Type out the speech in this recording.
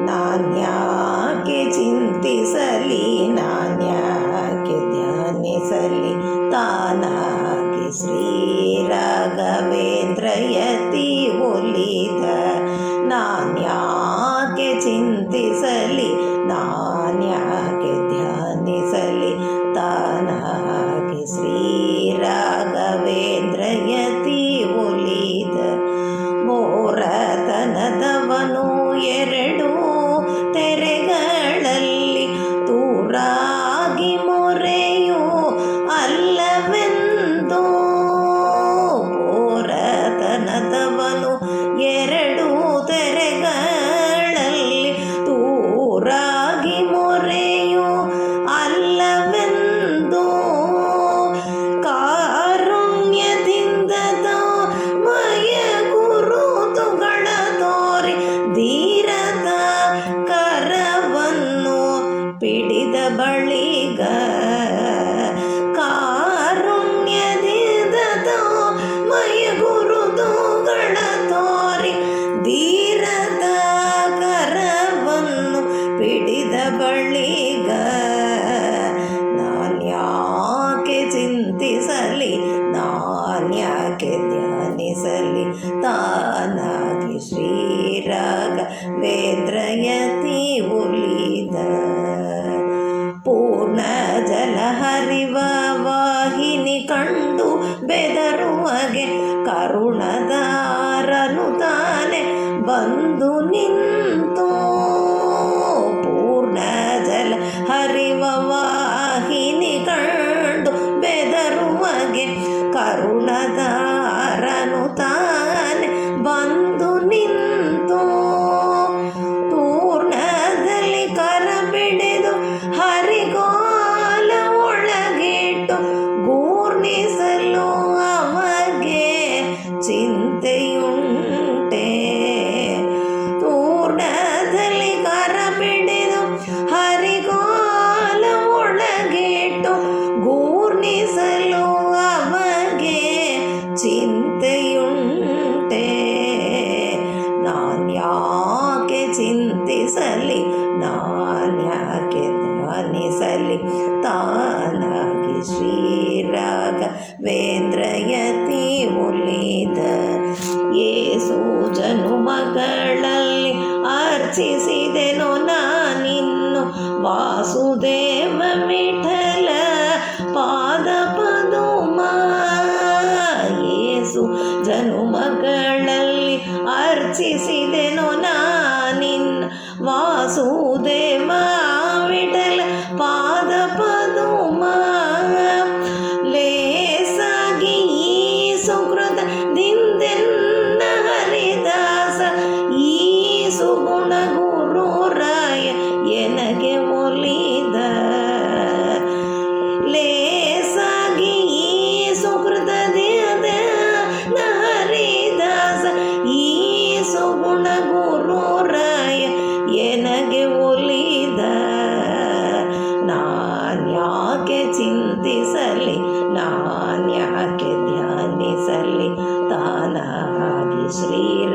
ನಾನ್ಯಾಕೆ ಚಿಂತಿಸಲಿ, ನಾನ್ಯಾಕೆ ಧ್ಯಾನಿಸಲಿ, ತಾನಾಗಿ ಶ್ರೀ ರಾಘವೇಂದ್ರ ಯತಿ ಒಲಿದ. ನಾನ್ಯಾಕೆ ಚಿಂತಿಸಲಿ, ನಾನ್ಯಾಕೆ ಧ್ಯಾನಿಸಲಿ, ತಾನಾಗಿ ಶ್ರೀ ರಾಘವೇಂದ್ರ ಯತಿ ಒಲಿದ. ಮೋರತನದವನು ಎರಡು ತೆರೆಗಳಲ್ಲಿ ತೂರಾಗಿ ಮೊರೆಯು ಅಲ್ಲವೆಂದು. ಮೋರತನದವನು ಎರಡು ತೆರೆಗಳಲ್ಲಿ ತೂರಾಗಿ ಮೊರೆಯು ಅಲ್ಲವೆಂದು. ಕಾರುಣ್ಯದಿಂದ ಮಯ ಗುರುತುಗಳ ತೋರಿ ಧೀರದ ಕರವನ್ನು ಪಿಡಿದ ಬಳಿಗ. ಕಾರುಣ್ಯದಿಂದ ಮಯ ಗುರುತುಗಳ ತೋರಿ ಧೀರದ ಕರವನ್ನು ಪಿಡಿದ ಬಳಿಗ. ನಾನ್ಯಾಕೆ ಚಿಂತಿಸಲಿ, ನಾನ್ಯಾಕೆ ಧ್ಯಾನಿಸಲಿ, ತಾನಾಗಿ ಶ್ರೀ ರಾಘವೇಂದ್ರ ಯತಿ ಒಲಿದ. ಪೂರ್ಣ ಜಲ ಹರಿವ ವಾಹಿನಿ ಕಂಡು ಬೆದರುವಗೆ ಕರುಣದಾರನು ತಾನೆ ಬಂದು ನಿಂತು. ಪೂರ್ಣ ಜಲ ಹರಿವ ವಾಹಿನಿ ಕಂಡು ಬೆದರುವಗೆ ಕರುಣದಾರನು ತಾನೆ ಬಂದು ನಿಂತು. ಪೂರ್ಣದಲ್ಲಿ ಕರ ಬಿಡಿದು ಹರಿಗೋಲ ಒಳಗಿಟ್ಟು ಗೂರ್ಣಿಸಲು ಅಮಗೆ ಚಿಂತೆಯುಂಟೆ. ಪೂರ್ಣದಲ್ಲಿ ಕರ ಬಿಡಿದು ಹರಿಗೋಲ ಒಳಗಿಟ್ಟು ಗೂರ್ಣಿಸಲು ಅಮಗೆ ಚಿಂತೆಯುಂಟೆ. ನಾನ್ಯಾಕೆ ಚಿಂತಿಸಲಿ, ನಾನ್ಯಾಕೆ ಧ್ಯಾನಿಸಲಿ, ತಾನಾಗಿ ಶ್ರೀ ರಾಘವೇಂದ್ರ ಯತಿ ಒಲಿದ. ಯೇಸು ಜನುಮಗಳಲ್ಲಿ ಅರ್ಚಿಸಿದೆನು ನಾನಿನ್ನು ವಾಸುದೇವ ವಿಠಲ ಪಾದ ಪದುಮ. ಯೇಸು ಜನುಮಗಳಲ್ಲಿ ಅರ್ಚಿಸಿದೆನು ನಾನಿನ್ನ ವಾಸುದೇವ ವಿಠಲ ಪಾದ ಪದುಮ. ಲೇಸಾಗಿ ಈ ಸುಕೃತದಿಂದೆನ್ನ ಹರಿದಾಸ ಈ ಸುಗುಣ ಗುರು ರಾಯ ಎನಗೆ ಒಲಿದ. ಲೇಸಾಗಿ ಈ ಸುಕೃತದಿಂದ ಹರಿದಾಸ ಈ ಸುಗುಣ ಗುರು ರಾಯ ಎನಗೆ ಒಲಿದ. ನಾನ್ಯಾಕೆ ಚಿಂತಿಸಲಿ, ನಾನ್ಯಾಕೆ ಧ್ಯಾನಿಸಲಿ, ತಾನಾಗಿ ಶ್ರೀ